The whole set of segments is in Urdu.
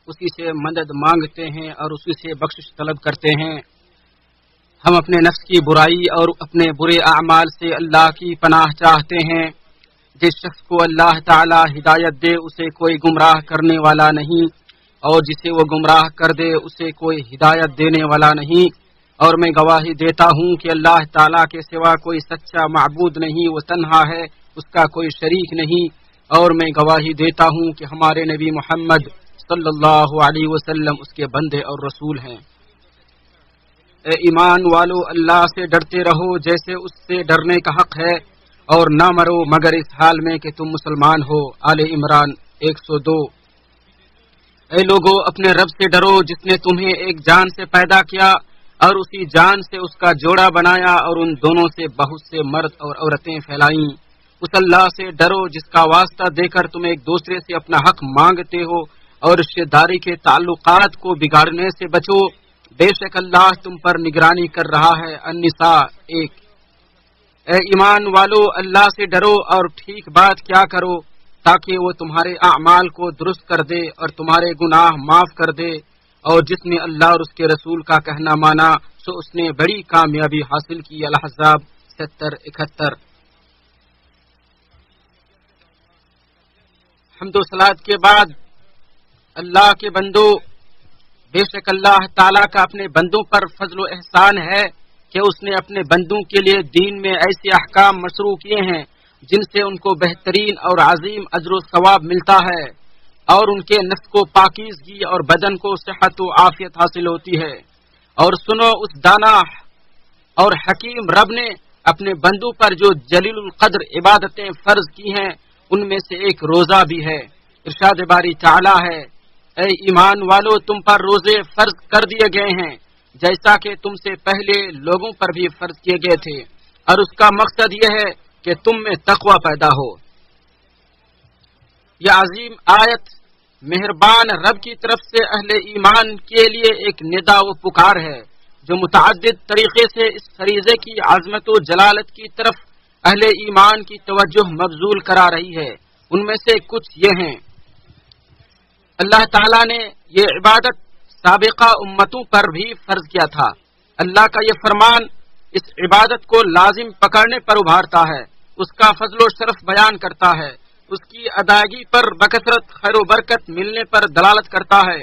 اسی سے مدد مانگتے ہیں اور اسی سے بخشش طلب کرتے ہیں۔ ہم اپنے نفس کی برائی اور اپنے برے اعمال سے اللہ کی پناہ چاہتے ہیں۔ جس شخص کو اللہ تعالی ہدایت دے اسے کوئی گمراہ کرنے والا نہیں، اور جسے وہ گمراہ کر دے اسے کوئی ہدایت دینے والا نہیں۔ اور میں گواہی دیتا ہوں کہ اللہ تعالی کے سوا کوئی سچا معبود نہیں، وہ تنہا ہے، اس کا کوئی شریک نہیں۔ اور میں گواہی دیتا ہوں کہ ہمارے نبی محمد صلی اللہ علیہ وسلم اس کے بندے اور رسول ہیں۔ اے ایمان والو، اللہ سے ڈرتے رہو جیسے اس سے ڈرنے کا حق ہے، اور نہ مرو مگر اس حال میں کہ تم مسلمان ہو۔ آل عمران 102۔ اے لوگو، اپنے رب سے ڈرو جس نے تمہیں ایک جان سے پیدا کیا اور اسی جان سے اس کا جوڑا بنایا، اور ان دونوں سے بہت سے مرد اور عورتیں پھیلائیں۔ اس اللہ سے ڈرو جس کا واسطہ دے کر تم ایک دوسرے سے اپنا حق مانگتے ہو، اور رشتہ داری کے تعلقات کو بگاڑنے سے بچو۔ بے شک اللہ تم پر نگرانی کر رہا ہے۔ النساء 1۔ اے ایمان والو، اللہ سے ڈرو اور ٹھیک بات کیا کرو، تاکہ وہ تمہارے اعمال کو درست کر دے اور تمہارے گناہ معاف کر دے۔ اور جس نے اللہ اور اس کے رسول کا کہنا مانا سو اس نے بڑی کامیابی حاصل کی۔ الاحزاب 70-71۔ حمد و صلات کے بعد اللہ کے بندو، بے شک اللہ تعالیٰ کا اپنے بندوں پر فضل و احسان ہے کہ اس نے اپنے بندوں کے لیے دین میں ایسے احکام مشروع کیے ہیں جن سے ان کو بہترین اور عظیم اجر و ثواب ملتا ہے، اور ان کے نفس کو پاکیزگی اور بدن کو صحت و عافیت حاصل ہوتی ہے۔ اور سنو، اس دانا اور حکیم رب نے اپنے بندوں پر جو جلیل القدر عبادتیں فرض کی ہیں ان میں سے ایک روزہ بھی ہے۔ ارشاد باری تعالی ہے، اے ایمان والو، تم پر روزے فرض کر دیے گئے ہیں جیسا کہ تم سے پہلے لوگوں پر بھی فرض کیے گئے تھے، اور اس کا مقصد یہ ہے کہ تم میں تقوی پیدا ہو۔ یہ عظیم آیت مہربان رب کی طرف سے اہل ایمان کے لیے ایک ندا و پکار ہے جو متعدد طریقے سے اس فریضے کی عظمت و جلالت کی طرف اہل ایمان کی توجہ مبذول کرا رہی ہے۔ ان میں سے کچھ یہ ہیں: اللہ تعالیٰ نے یہ عبادت سابقہ امتوں پر بھی فرض کیا تھا۔ اللہ کا یہ فرمان اس عبادت کو لازم پکڑنے پر ابھارتا ہے، اس کا فضل و شرف بیان کرتا ہے، اس کی ادائیگی پر بکثرت خیر و برکت ملنے پر دلالت کرتا ہے،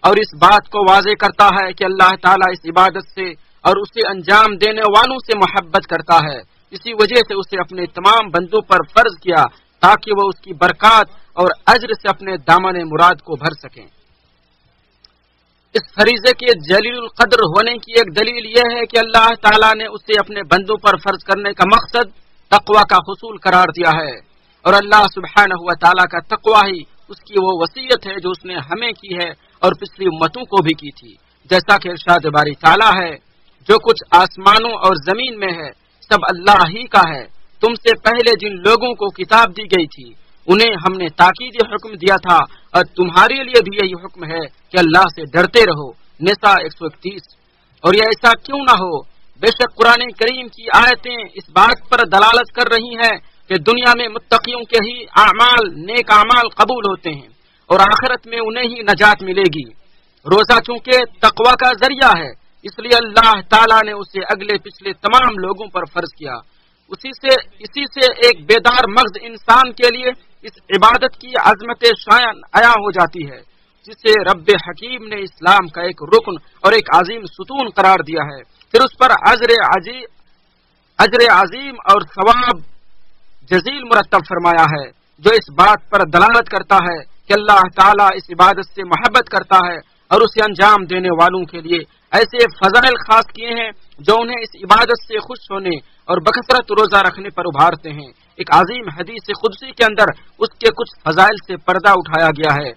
اور اس بات کو واضح کرتا ہے کہ اللہ تعالیٰ اس عبادت سے اور اسے انجام دینے والوں سے محبت کرتا ہے۔ اسی وجہ سے اسے اپنے تمام بندوں پر فرض کیا تاکہ وہ اس کی برکات اور اجر سے اپنے دامن مراد کو بھر سکیں۔ اس فریضے کے جلیل القدر ہونے کی ایک دلیل یہ ہے کہ اللہ تعالیٰ نے اسے اپنے بندوں پر فرض کرنے کا مقصد تقوی کا حصول قرار دیا ہے، اور اللہ سبحانہ و تعالیٰ کا تقوی ہی اس کی وہ وصیت ہے جو اس نے ہمیں کی ہے اور پچھلی امتوں کو بھی کی تھی۔ جیسا کہ ارشاد باری تعالیٰ ہے، جو کچھ آسمانوں اور زمین میں ہے سب اللہ ہی کا ہے۔ تم سے پہلے جن لوگوں کو کتاب دی گئی تھی انہیں ہم نے تاکیدی حکم دیا تھا، اور تمہارے لیے بھی یہی حکم ہے کہ اللہ سے ڈرتے رہو۔ نساء 131۔ اور یہ ایسا کیوں نہ ہو، بے شک قرآن کریم کی آیتیں اس بات پر دلالت کر رہی ہیں کہ دنیا میں متقیوں کے ہی اعمال، نیک اعمال قبول ہوتے ہیں، اور آخرت میں انہیں ہی نجات ملے گی۔ روزہ چونکہ تقوی کا ذریعہ ہے، اس لیے اللہ تعالیٰ نے اسے اگلے پچھلے تمام لوگوں پر فرض کیا۔ اسی سے ایک بیدار مغز انسان کے لیے اس عبادت کی عظمت شایان عیاں ہو جاتی ہے، جسے رب حکیم نے اسلام کا ایک رکن اور ایک عظیم ستون قرار دیا ہے۔ پھر اس پر اجر عظیم اور ثواب جزیل مرتب فرمایا ہے، جو اس بات پر دلالت کرتا ہے کہ اللہ تعالیٰ اس عبادت سے محبت کرتا ہے اور اسے انجام دینے والوں کے لیے ایسے فضائل خاص کیے ہیں جو انہیں اس عبادت سے خوش ہونے اور بکثرت روزہ رکھنے پر ابھارتے ہیں۔ ایک عظیم حدیث قدسی کے اندر اس کے کچھ فضائل سے پردہ اٹھایا گیا ہے،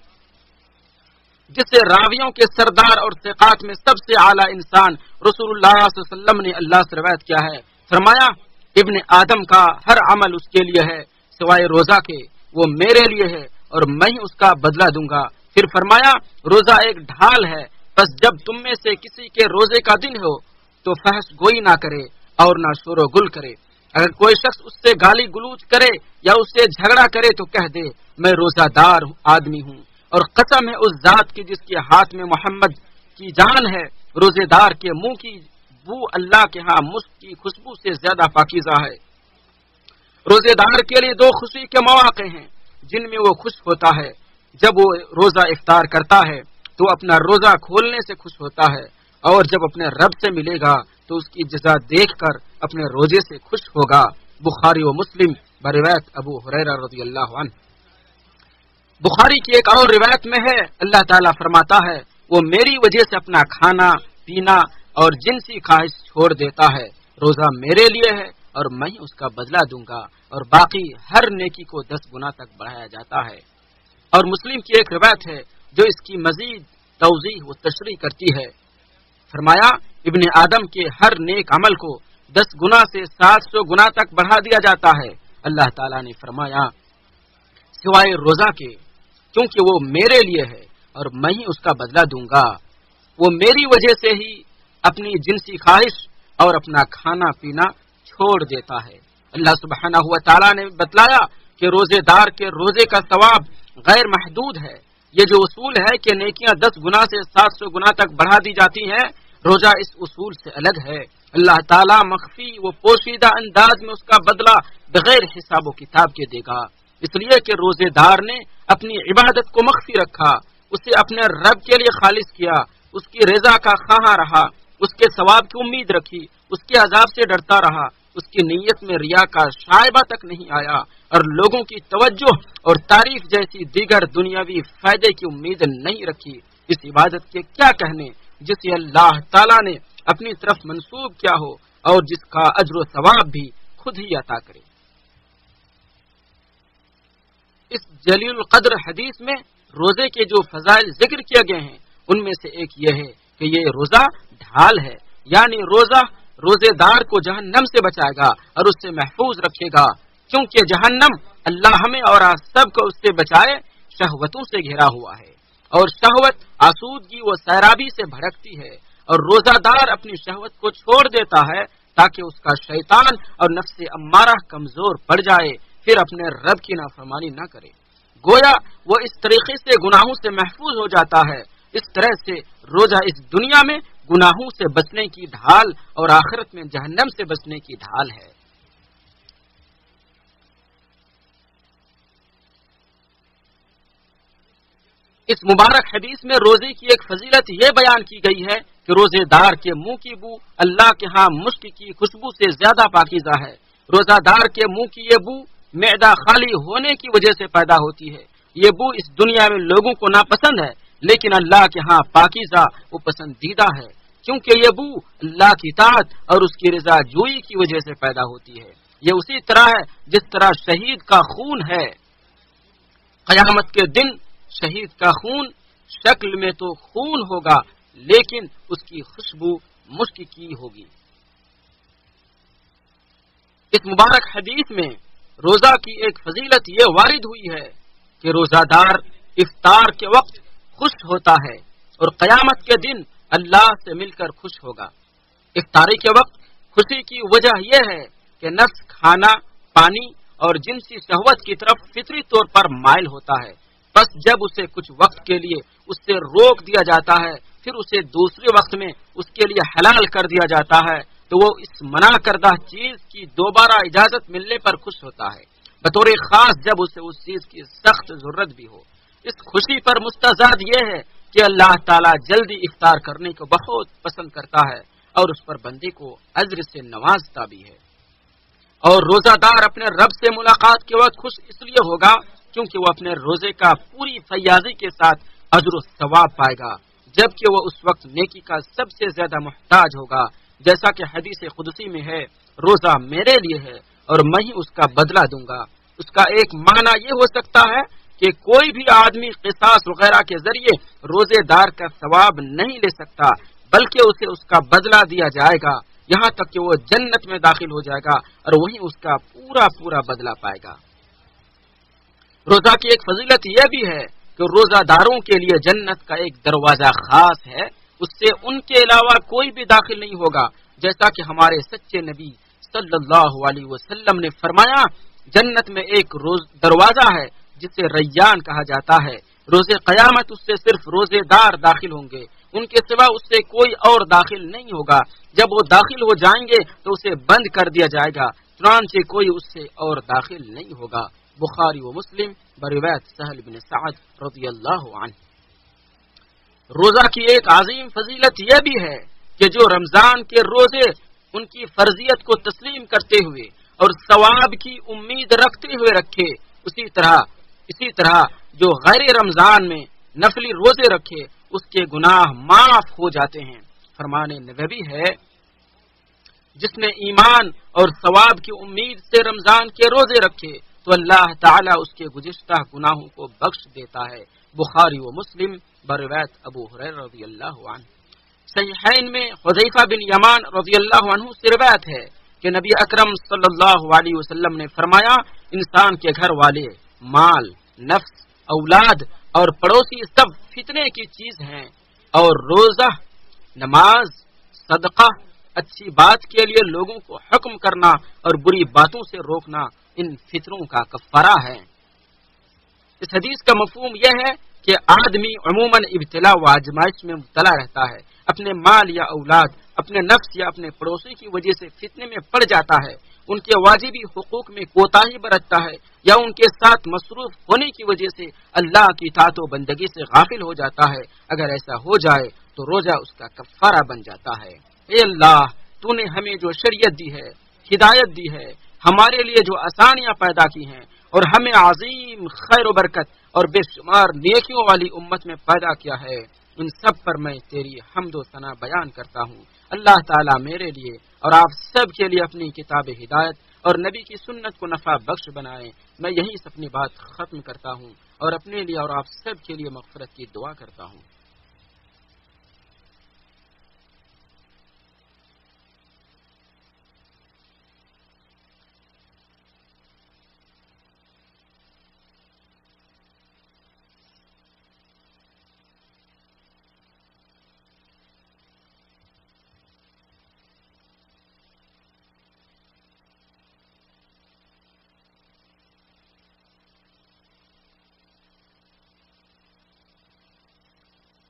جسے راویوں کے سردار اور ثقات میں سب سے اعلیٰ انسان رسول اللہ صلی اللہ علیہ وسلم نے اللہ سے روایت کیا ہے۔ فرمایا، ابن آدم کا ہر عمل اس کے لیے ہے سوائے روزہ کے، وہ میرے لیے ہے اور میں ہی اس کا بدلہ دوں گا۔ پھر فرمایا، روزہ ایک ڈھال ہے، بس جب تم میں سے کسی کے روزے کا دن ہو تو فحش گوئی نہ کرے اور نہ شور و گل کرے۔ اگر کوئی شخص اس سے گالی گلوچ کرے یا اس سے جھگڑا کرے تو کہہ دے، میں روزہ دار آدمی ہوں اور قسم ہے اس ذات کی جس کے ہاتھ میں محمد کی جان ہے، روزے دار کے منہ کی بو اللہ کے ہاں مسک کی خوشبو سے زیادہ پاکیزہ ہے۔ روزے دار کے لیے دو خوشی کے مواقع ہیں جن میں وہ خوش ہوتا ہے۔ جب وہ روزہ افطار کرتا ہے تو اپنا روزہ کھولنے سے خوش ہوتا ہے، اور جب اپنے رب سے ملے گا تو اس کی جزا دیکھ کر اپنے روزے سے خوش ہوگا۔ بخاری و مسلم بروایت ابو ہریرہ رضی اللہ عنہ۔ بخاری کی ایک اور روایت میں ہے، اللہ تعالیٰ فرماتا ہے وہ میری وجہ سے اپنا کھانا پینا اور جنسی خواہش چھوڑ دیتا ہے، روزہ میرے لیے ہے اور میں ہی اس کا بدلہ دوں گا، اور باقی ہر نیکی کو 10 گنا تک بڑھایا جاتا ہے۔ اور مسلم کی ایک روایت ہے جو اس کی مزید توضیح و تشریح کرتی ہے، فرمایا ابن آدم کے ہر نیک عمل کو 10 گنا سے 700 گنا تک بڑھا دیا جاتا ہے۔ اللہ تعالیٰ نے فرمایا سوائے روزہ کے، کیونکہ وہ میرے لیے ہے اور میں ہی اس کا بدلہ دوں گا۔ وہ میری وجہ سے ہی اپنی جنسی خواہش اور اپنا کھانا پینا چھوڑ دیتا ہے۔ اللہ سبحانہ و تعالیٰ نے بتلایا کہ روزے دار کے روزے کا ثواب غیر محدود ہے۔ یہ جو اصول ہے کہ نیکیاں 10 گنا سے 700 گنا تک بڑھا دی جاتی ہیں، روزہ اس اصول سے الگ ہے۔ اللہ تعالیٰ مخفی و پوشیدہ انداز میں اس کا بدلہ بغیر حساب و کتاب کے دے گا، اس لیے کہ روزے دار نے اپنی عبادت کو مخفی رکھا، اسے اپنے رب کے لیے خالص کیا، اس کی رضا کا خواہاں رہا، اس کے ثواب کی امید رکھی، اس کے عذاب سے ڈرتا رہا، اس کی نیت میں ریا کا شائبہ تک نہیں آیا، اور لوگوں کی توجہ اور تعریف جیسی دیگر دنیاوی فائدے کی امید نہیں رکھی۔ اس عبادت کے کیا کہنے جسے اللہ تعالیٰ نے اپنی طرف منسوب کیا ہو اور جس کا اجر و ثواب بھی خود ہی عطا کرے۔ اس جلیل القدر حدیث میں روزے کے جو فضائل ذکر کیے گئے ہیں ان میں سے ایک یہ ہے کہ یہ روزہ ڈھال ہے، یعنی روزے دار کو جہنم سے بچائے گا اور اس سے محفوظ رکھے گا، کیونکہ جہنم اللہ ہمیں اور آپ سب کو اس سے بچائے شہوتوں سے گھرا ہوا ہے، اور شہوت آسودگی و سیرابی سے بھڑکتی ہے، اور روزہ دار اپنی شہوت کو چھوڑ دیتا ہے تاکہ اس کا شیطان اور نفس امارہ کمزور پڑ جائے، پھر اپنے رب کی نافرمانی نہ کرے۔ گویا وہ اس طریقے سے گناہوں سے محفوظ ہو جاتا ہے۔ اس طرح سے روزہ اس دنیا میں گناہوں سے بچنے کی ڈھال اور آخرت میں جہنم سے بچنے کی ڈھال ہے۔ اس مبارک حدیث میں روزے کی ایک فضیلت یہ بیان کی گئی ہے کہ روزے دار کے منہ کی بو اللہ کے ہاں مسک کی خوشبو سے زیادہ پاکیزہ ہے۔ روزہ دار کے منہ کی یہ بو معدہ خالی ہونے کی وجہ سے پیدا ہوتی ہے۔ یہ بو اس دنیا میں لوگوں کو ناپسند ہے، لیکن اللہ کے ہاں پاکیزہ وہ پسندیدہ ہے، کیونکہ یہ بو اللہ کی اطاعت اور اس کی رضا جوئی کی وجہ سے پیدا ہوتی ہے۔ یہ اسی طرح ہے جس طرح شہید کا خون ہے، قیامت کے دن شہید کا خون شکل میں تو خون ہوگا لیکن اس کی خوشبو مشک کی ہوگی۔ اس مبارک حدیث میں روزہ کی ایک فضیلت یہ وارد ہوئی ہے کہ روزہ دار افطار کے وقت خوش ہوتا ہے اور قیامت کے دن اللہ سے مل کر خوش ہوگا۔ افطاری کے وقت خوشی کی وجہ یہ ہے کہ نفس کھانا پانی اور جنسی شہوت کی طرف فطری طور پر مائل ہوتا ہے، بس جب اسے کچھ وقت کے لیے اس سے روک دیا جاتا ہے، پھر اسے دوسرے وقت میں اس کے لیے حلال کر دیا جاتا ہے، تو وہ اس منع کردہ چیز کی دوبارہ اجازت ملنے پر خوش ہوتا ہے، بطور خاص جب اسے اس چیز کی سخت ضرورت بھی ہو۔ اس خوشی پر مستزاد یہ ہے کہ اللہ تعالیٰ جلدی افطار کرنے کو بہت پسند کرتا ہے اور اس پر بندے کو اجر سے نوازتا بھی ہے۔ اور روزہ دار اپنے رب سے ملاقات کے وقت خوش اس لیے ہوگا کیونکہ وہ اپنے روزے کا پوری فیاضی کے ساتھ اجر و ثواب پائے گا، جبکہ وہ اس وقت نیکی کا سب سے زیادہ محتاج ہوگا، جیسا کہ حدیث قدسی میں ہے روزہ میرے لیے ہے اور میں ہی اس کا بدلہ دوں گا۔ اس کا ایک معنی یہ ہو سکتا ہے کہ کوئی بھی آدمی قصاص وغیرہ کے ذریعے روزے دار کا ثواب نہیں لے سکتا، بلکہ اسے اس کا بدلہ دیا جائے گا، یہاں تک کہ وہ جنت میں داخل ہو جائے گا اور وہیں اس کا پورا بدلہ پائے گا۔ روزہ کی ایک فضیلت یہ بھی ہے کہ روزہ داروں کے لیے جنت کا ایک دروازہ خاص ہے، اس سے ان کے علاوہ کوئی بھی داخل نہیں ہوگا، جیسا کہ ہمارے سچے نبی صلی اللہ علیہ وسلم نے فرمایا، جنت میں ایک دروازہ ہے جسے ریان کہا جاتا ہے، روز قیامت اس سے صرف روزے دار داخل ہوں گے، ان کے سوا اس سے کوئی اور داخل نہیں ہوگا۔ جب وہ داخل ہو جائیں گے تو اسے بند کر دیا جائے گا، چنانچہ کوئی اس سے اور داخل نہیں ہوگا۔ بخاری و مسلم بروایت سہل بن سعد رضی اللہ عنہ۔ روزہ کی ایک عظیم فضیلت یہ بھی ہے کہ جو رمضان کے روزے ان کی فرضیت کو تسلیم کرتے ہوئے اور ثواب کی امید رکھتے ہوئے رکھے، اسی طرح جو غیر رمضان میں نفلی روزے رکھے اس کے گناہ معاف ہو جاتے ہیں۔ فرمان نبوی ہے، جس نے ایمان اور ثواب کی امید سے رمضان کے روزے رکھے تو اللہ تعالیٰ اس کے گزشتہ گناہوں کو بخش دیتا ہے۔ بخاری و مسلم بروایت ابو ہریرہ رضی اللہ عنہ۔ صحیحین میں حذیفہ بن یمان رضی اللہ عنہ سے روایت ہے کہ نبی اکرم صلی اللہ علیہ وسلم نے فرمایا، انسان کے گھر والے، مال، نفس، اولاد اور پڑوسی سب فتنے کی چیز ہیں، اور روزہ، نماز، صدقہ، اچھی بات کے لیے لوگوں کو حکم کرنا اور بری باتوں سے روکنا ان فتنوں کا کفارہ ہے۔ اس حدیث کا مفہوم یہ ہے کہ آدمی عموماً ابتلا و آزمائش میں مبتلا رہتا ہے، اپنے مال یا اولاد، اپنے نفس یا اپنے پڑوسی کی وجہ سے فتنے میں پڑ جاتا ہے، ان کے واجبی حقوق میں کوتاہی برتتا ہے، یا ان کے ساتھ مصروف ہونے کی وجہ سے اللہ کی اطاعت و بندگی سے غافل ہو جاتا ہے۔ اگر ایسا ہو جائے تو روزہ اس کا کفارہ بن جاتا ہے۔ اے اللہ، تو نے ہمیں جو شریعت دی ہے، ہدایت دی ہے، ہمارے لیے جو آسانیاں پیدا کی ہیں اور ہمیں عظیم خیر و برکت اور بے شمار نیکیوں والی امت میں پیدا کیا ہے، ان سب پر میں تیری حمد و ثنا بیان کرتا ہوں۔ اللہ تعالیٰ میرے لیے اور آپ سب کے لیے اپنی کتاب ہدایت اور نبی کی سنت کو نفع بخش بنائے۔ میں یہی سے اپنی بات ختم کرتا ہوں اور اپنے لیے اور آپ سب کے لیے مغفرت کی دعا کرتا ہوں۔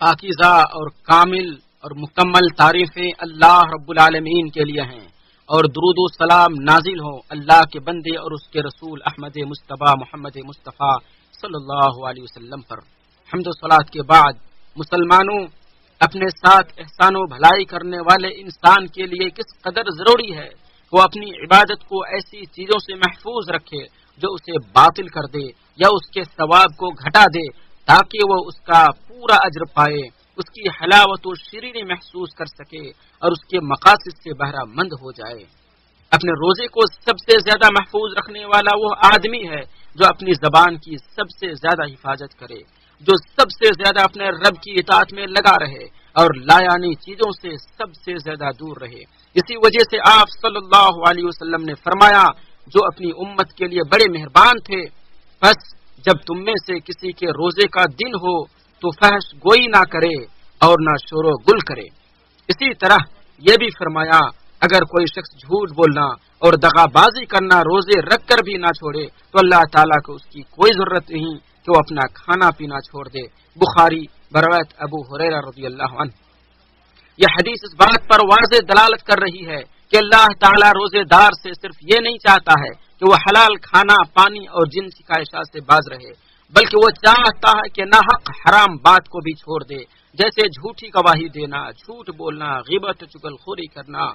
پاکیزہ اور کامل اور مکمل تعریفیں اللہ رب العالمین کے لیے ہیں، اور درود و سلام نازل ہوں اللہ کے بندے اور اس کے رسول احمد مصطفیٰ محمد مصطفیٰ صلی اللہ علیہ وسلم پر۔ حمد و صلات کے بعد مسلمانوں، اپنے ساتھ احسان و بھلائی کرنے والے انسان کے لیے کس قدر ضروری ہے وہ اپنی عبادت کو ایسی چیزوں سے محفوظ رکھے جو اسے باطل کر دے یا اس کے ثواب کو گھٹا دے، تاکہ وہ اس کا پورا اجر پائے، اس کی حلاوت و شیرینی محسوس کر سکے اور اس کے مقاصد سے بہرہ مند ہو جائے۔ اپنے روزے کو سب سے زیادہ محفوظ رکھنے والا وہ آدمی ہے جو اپنی زبان کی سب سے زیادہ حفاظت کرے، جو سب سے زیادہ اپنے رب کی اطاعت میں لگا رہے اور لایانی چیزوں سے سب سے زیادہ دور رہے۔ اسی وجہ سے آپ صلی اللہ علیہ وسلم نے فرمایا، جو اپنی امت کے لیے بڑے مہربان تھے، بس جب تم میں سے کسی کے روزے کا دن ہو تو فحش گوئی نہ کرے اور نہ شور و گل کرے۔ اسی طرح یہ بھی فرمایا، اگر کوئی شخص جھوٹ بولنا اور دغا بازی کرنا روزے رکھ کر بھی نہ چھوڑے تو اللہ تعالیٰ کو اس کی کوئی ضرورت نہیں کہ وہ اپنا کھانا پینا چھوڑ دے۔ بخاری بروایت ابو ہریرہ رضی اللہ عنہ۔ یہ حدیث اس بات پر واضح دلالت کر رہی ہے کہ اللہ تعالیٰ روزے دار سے صرف یہ نہیں چاہتا ہے کہ وہ حلال کھانا پانی اور جنسی خواہشات سے باز رہے، بلکہ وہ چاہتا ہے کہ ناحق حرام بات کو بھی چھوڑ دے، جیسے جھوٹی گواہی دینا، جھوٹ بولنا، غیبت چغل خوری کرنا۔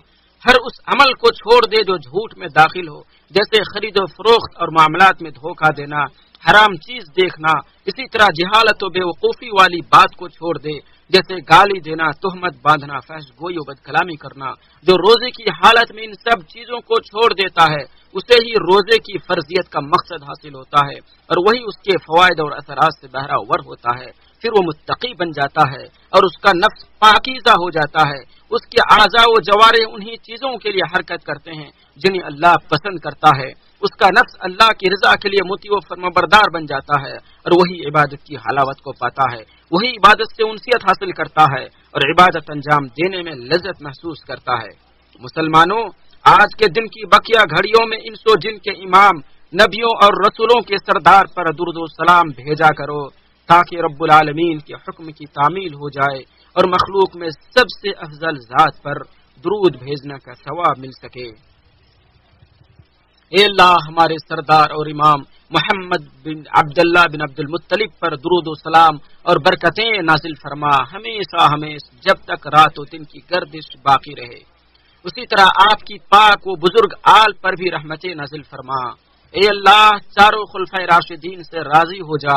ہر اس عمل کو چھوڑ دے جو جھوٹ میں داخل ہو، جیسے خرید و فروخت اور معاملات میں دھوکہ دینا، حرام چیز دیکھنا۔ اسی طرح جہالت و بے وقوفی والی بات کو چھوڑ دے، جیسے گالی دینا، تہمت باندھنا، فحش گوئی و بد کلامی کرنا۔ جو روزے کی حالت میں ان سب چیزوں کو چھوڑ دیتا ہے اسے ہی روزے کی فرضیت کا مقصد حاصل ہوتا ہے اور وہی اس کے فوائد اور اثرات سے بہرہ ور ہوتا ہے۔ پھر وہ متقی بن جاتا ہے اور اس کا نفس پاکیزہ ہو جاتا ہے۔ اس کے اعضاء و جوارح انہی چیزوں کے لیے حرکت کرتے ہیں جنہیں اللہ پسند کرتا ہے۔ اس کا نفس اللہ کی رضا کے لیے مطیع و فرمانبردار بن جاتا ہے اور وہی عبادت کی حلاوت کو پاتا ہے، وہی عبادت سے انسیت حاصل کرتا ہے اور عبادت انجام دینے میں لذت محسوس کرتا ہے۔ مسلمانوں، آج کے دن کی بقیہ گھڑیوں میں انس و جن کے امام، نبیوں اور رسولوں کے سردار پر درود و سلام بھیجا کرو، تاکہ رب العالمین کے حکم کی تعمیل ہو جائے اور مخلوق میں سب سے افضل ذات پر درود بھیجنے کا ثواب مل سکے۔ اے اللہ ہمارے سردار اور امام محمد بن عبداللہ بن عبد المطلب پر درود و سلام اور برکتیں نازل فرما ہمیشہ ہمیشہ جب تک رات و دن کی گردش باقی رہے۔ اسی طرح آپ کی پاک و بزرگ آل پر بھی رحمتیں نازل فرما۔ اے اللہ چاروں خلفائے راشدین سے راضی ہو جا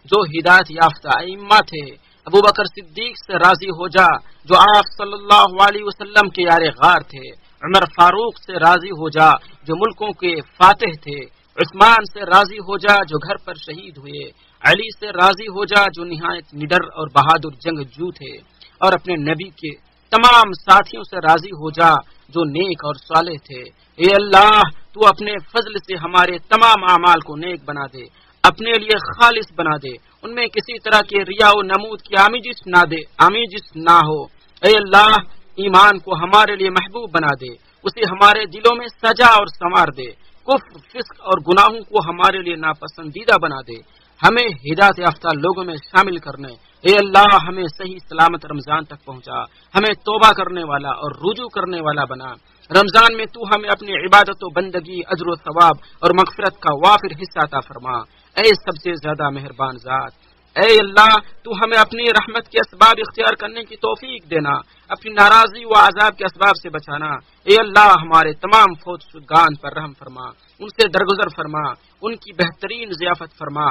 جو ہدایت یافتہ ائمہ تھے، ابو بکر صدیق سے راضی ہو جا جو آپ صلی اللہ علیہ وسلم کے یار غار تھے، عمر فاروق سے راضی ہو جا جو ملکوں کے فاتح تھے، عثمان سے راضی ہو جا جو گھر پر شہید ہوئے، علی سے راضی ہو جا جو نہایت نڈر اور بہادر جنگجو تھے، اور اپنے نبی کے تمام ساتھیوں سے راضی ہو جا جو نیک اور صالح تھے۔ اے اللہ تو اپنے فضل سے ہمارے تمام اعمال کو نیک بنا دے، اپنے لیے خالص بنا دے، ان میں کسی طرح کے ریا و نمود کی آمیزش نہ ہو۔ اے اللہ ایمان کو ہمارے لیے محبوب بنا دے، اسے ہمارے دلوں میں سجا اور سنوار دے، کفر فسق اور گناہوں کو ہمارے لیے ناپسندیدہ بنا دے، ہمیں ہدایت یافتہ لوگوں میں شامل کرنے۔ اے اللہ ہمیں صحیح سلامت رمضان تک پہنچا، ہمیں توبہ کرنے والا اور رجوع کرنے والا بنا۔ رمضان میں تو ہمیں اپنی عبادت و بندگی، اجر و ثواب اور مغفرت کا وافر حصہ عطا فرما۔ اے سب سے زیادہ مہربان ذات، اے اللہ تو ہمیں اپنی رحمت کے اسباب اختیار کرنے کی توفیق دینا، اپنی ناراضی و عذاب کے اسباب سے بچانا۔ اے اللہ ہمارے تمام فوت شدگان پر رحم فرما، ان سے درگزر فرما، ان کی بہترین ضیافت فرما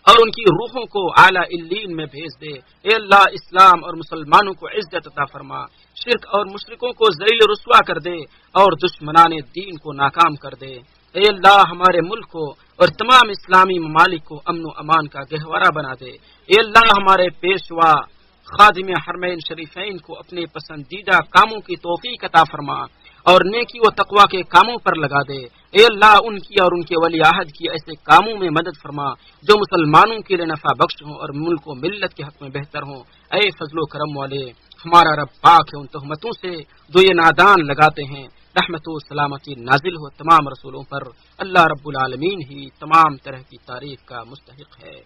اور ان کی روحوں کو اعلیٰ علیین میں بھیج دے۔ اے اللہ اسلام اور مسلمانوں کو عزت عطا فرما، شرک اور مشرکوں کو ذلیل و رسوا کر دے اور دشمنان دین کو ناکام کر دے۔ اے اللہ ہمارے ملک کو اور تمام اسلامی ممالک کو امن و امان کا گہوارہ بنا دے۔ اے اللہ ہمارے پیشوا خادم حرمین شریفین کو اپنے پسندیدہ کاموں کی توفیق عطا فرما اور نیکی و تقوی کے کاموں پر لگا دے۔ اے اللہ ان کی اور ان کے ولی عہد کی ایسے کاموں میں مدد فرما جو مسلمانوں کے لیے نفع بخش ہوں اور ملک و ملت کے حق میں بہتر ہوں۔ اے فضل و کرم والے ہمارا رب پاک ہے ان تہمتوں سے جو یہ نادان لگاتے ہیں۔ رحمت و سلامتی نازل ہو تمام رسولوں پر، اللہ رب العالمین ہی تمام طرح کی تعریف کا مستحق ہے۔